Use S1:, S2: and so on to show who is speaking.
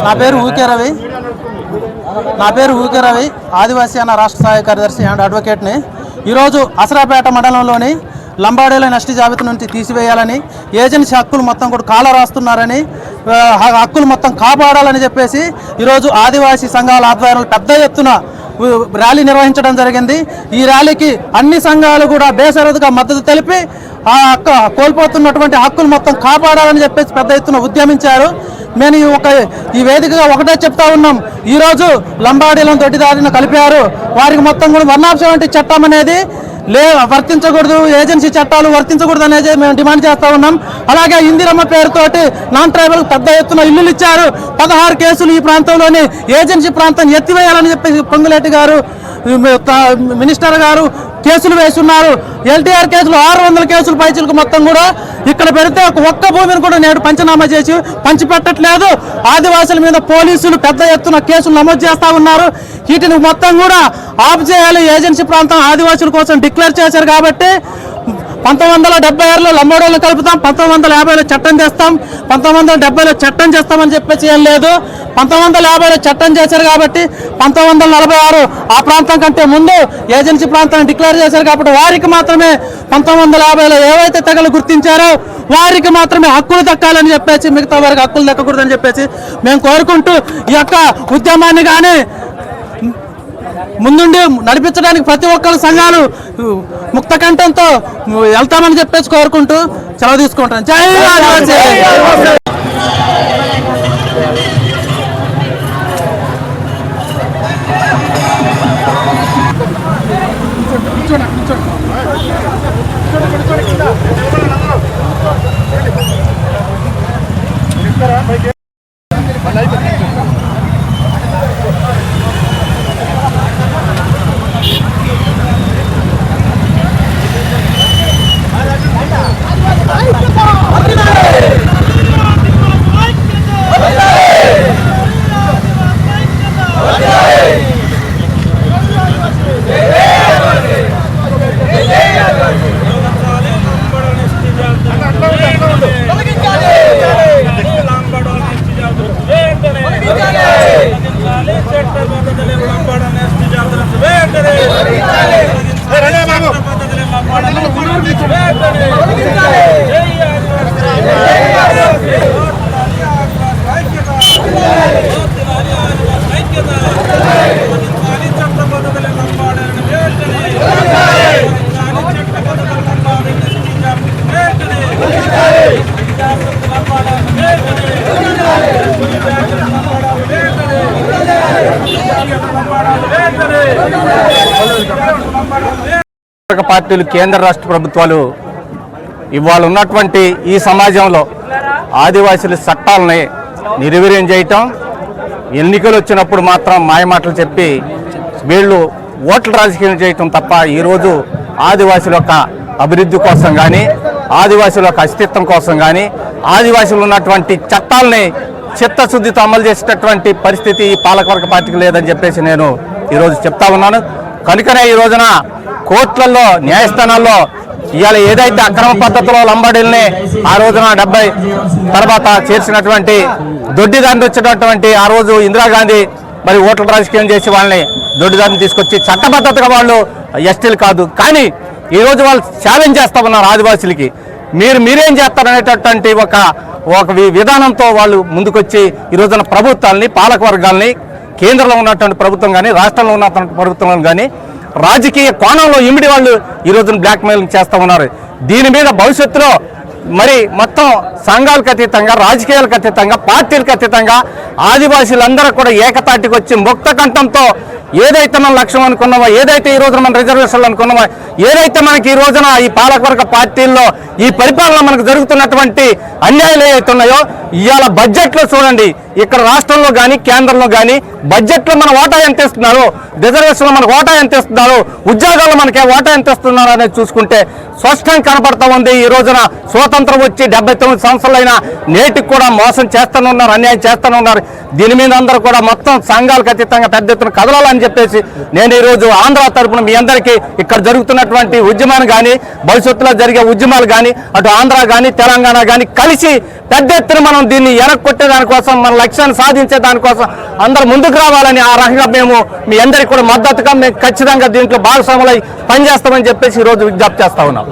S1: నా పేరు ఊకే రవి ఆదివాసీ అన్న రాష్ట్ర సహాయ కార్యదర్శి అండ్ అడ్వకేట్ని. ఈరోజు అసరాపేట మండలంలోని లంబాడీల నష్టి జాబితా నుంచి తీసివేయాలని, ఏజెన్సీ హక్కులు మొత్తం కూడా కాల రాస్తున్నారని, హక్కులు మొత్తం కాపాడాలని చెప్పేసి ఈరోజు ఆదివాసీ సంఘాల ఆధ్వర్యంలో పెద్ద ఎత్తున ర్యాలీ నిర్వహించడం జరిగింది. ఈ ర్యాలీకి అన్ని సంఘాలు కూడా బేషరతుగా మద్దతు తెలిపి కోల్పోతున్నటువంటి హక్కులు మొత్తం కాపాడాలని చెప్పేసి పెద్ద ఎత్తున ఉద్యమించారు. మేము ఈ వేదికగా ఒకటే చెప్తా ఉన్నాం, ఈరోజు లంబాడీలను దొడ్డిదారిన కలిపారు, వారికి మొత్తం కూడా 170 చట్టం అనేది వర్తించకూడదు, ఏజెన్సీ చట్టాలు వర్తించకూడదు అనేది మేము డిమాండ్ చేస్తూ ఉన్నాం. అలాగే ఇందిరమ్మ పేరుతోటి నాన్ ట్రైబల్ పెద్ద ఎత్తున ఇల్లులు ఇచ్చారు. 16 కేసులు ఈ ప్రాంతంలోని ఏజెన్సీ ప్రాంతాన్ని ఎత్తివేయాలని చెప్పేసి పొంగులేటి గారు మినిస్టర్ గారు కేసులు వేస్తున్నారు. ఎల్టీఆర్ కేసులు 600 కేసులు పైచులకు మొత్తం కూడా ఇక్కడ పెడితే ఒక్క భూమిని కూడా నేడు పంచనామా చేసి పంచిపెట్టట్లేదు. ఆదివాసుల మీద పోలీసులు పెద్ద ఎత్తున కేసులు నమోదు చేస్తూ ఉన్నారు. వీటిని మొత్తం కూడా ఆఫ్ చేయాలి. ఏజెన్సీ ప్రాంతం ఆదివాసుల కోసం డిక్లేర్ చేశారు కాబట్టి 1976లో లంబాడీలను కలుపుతాం, 1950లో చట్టం చేస్తాం, 1970లో చట్టం చేస్తామని చెప్పేసి ఏం లేదు. 1950లో చట్టం చేశారు కాబట్టి 1946 ఆ ప్రాంతం కంటే ముందు ఏజెన్సీ ప్రాంతాన్ని డిక్లేర్ చేశారు కాబట్టి వారికి మాత్రమే 1950లో ఏవైతే తెగలు గుర్తించారో వారికి మాత్రమే హక్కులు దక్కాలని చెప్పేసి, మిగతా వారికి హక్కులు దక్కకూడదని చెప్పేసి మేము కోరుకుంటూ ఈ యొక్క ఉద్యమాన్ని కానీ ముందుండి నడిపించడానికి ప్రతి ఒక్కరు సంఘాలు ముక్త కంఠంతో వెళ్తామని చెప్పేసి కోరుకుంటూ సెలవు తీసుకుంటాను. జై ఆదివాసీ.
S2: పార్టీలు, కేంద్ర రాష్ట్ర ప్రభుత్వాలు ఇవాళ ఉన్నటువంటి ఈ సమాజంలో ఆదివాసీల చట్టాలని నిర్వీర్యం చేయటం, ఎన్నికలు వచ్చినప్పుడు మాత్రం మాయమాటలు చెప్పి వీళ్ళు ఓట్ల రాజకీయం చేయటం తప్ప ఈరోజు ఆదివాసుల యొక్క అభివృద్ధి కోసం కానీ, ఆదివాసుల యొక్క అస్తిత్వం కోసం కానీ, ఆదివాసులు ఉన్నటువంటి చట్టాలని చిత్తశుద్ధితో అమలు చేసేటటువంటి పరిస్థితి ఈ పాలకవర్గ పార్టీకి లేదని చెప్పేసి నేను ఈరోజు చెప్తా ఉన్నాను. కనుకనే ఈ రోజున కోర్టులలో, న్యాయస్థానాల్లో ఇవాళ ఏదైతే అక్రమ పద్ధతిలో లంబాడీల్ని ఆ రోజున 70 తర్వాత చేర్చినటువంటి దొడ్డిదారిని వచ్చినటువంటి ఆ రోజు ఇందిరాగాంధీ మరి ఓట్ల రాజకీయం చేసి వాళ్ళని దొడ్డిదారిని తీసుకొచ్చి చట్టబద్ధతగా వాళ్ళు ఎస్టీలు కాదు, కానీ ఈరోజు వాళ్ళు ఛాలెంజ్ చేస్తా ఉన్నారు ఆదివాసులకి, మీరేం చేస్తారనేటటువంటి ఒక విధానంతో వాళ్ళు ముందుకొచ్చి ఈ రోజున ప్రభుత్వాలని, పాలకవర్గాల్ని, కేంద్రంలో ఉన్నటువంటి ప్రభుత్వం కానీ, రాష్ట్రంలో ఉన్నటువంటి ప్రభుత్వం కానీ రాజకీయ కోణంలో ఇమిడి వాళ్ళు ఈ రోజున బ్లాక్మెయిలింగ్ చేస్తూ ఉన్నారు. దీని మీద భవిష్యత్తులో మరి మొత్తం సంఘాలకు అతీతంగా, రాజకీయాలకు అతీతంగా, పార్టీలకు అతీతంగా ఆదివాసీలందరూ కూడా ఏకతాటికి వచ్చి ముక్త కంఠంతో ఏదైతే మనం లక్ష్యం అనుకున్నామో, ఏదైతే ఈ రోజున మన రిజర్వేషన్లు అనుకున్నామో, ఏదైతే మనకి ఈ రోజున ఈ పాలకవర్గ పార్టీల్లో ఈ పరిపాలన మనకు జరుగుతున్నటువంటి అన్యాయాలు ఏవైతే ఉన్నాయో ఇవాళ బడ్జెట్లో చూడండి, ఇక్కడ రాష్ట్రంలో కానీ కేంద్రంలో కానీ బడ్జెట్లో మన వాటా ఎంత ఇస్తున్నారు, రిజర్వేషన్లో మనకు వాటా ఎంత ఇస్తున్నారు, ఉద్యోగాల్లో మనకి వాటా ఎంత ఇస్తున్నారు అనేది చూసుకుంటే స్పష్టంగా కనపడతా ఉంది. ఈ రోజున స్వాతంత్రం వచ్చి 79 సంవత్సరాలైనా నేటికి కూడా మోసం చేస్తూనే ఉన్నారు, అన్యాయం చేస్తూనే ఉన్నారు. దీని మీద అందరూ కూడా మొత్తం సంఘాలకు అతీతంగా పెద్ద ఎత్తున కదలాలని చెప్పేసి నేను ఈరోజు ఆంధ్ర తరఫున మీ అందరికీ ఇక్కడ జరుగుతున్నటువంటి ఉద్యమాన్ని కానీ, భవిష్యత్తులో జరిగే ఉద్యమాలు కానీ, అటు ఆంధ్ర కానీ తెలంగాణ కానీ కలిసి తీసి పెద్ద ఎత్తున మనం దీన్ని కొట్టే దానికోసం మన లక్ష్యాన్ని సాధించే దానికోసం అందరూ ముందుకు రావాలని ఆ రకంగా మేము మీ అందరికీ కూడా మద్దతుగా మేము ఖచ్చితంగా దీంట్లో భాగస్వాములై పనిచేస్తామని చెప్పేసి ఈరోజు విజ్ఞప్తి చేస్తా ఉన్నాం.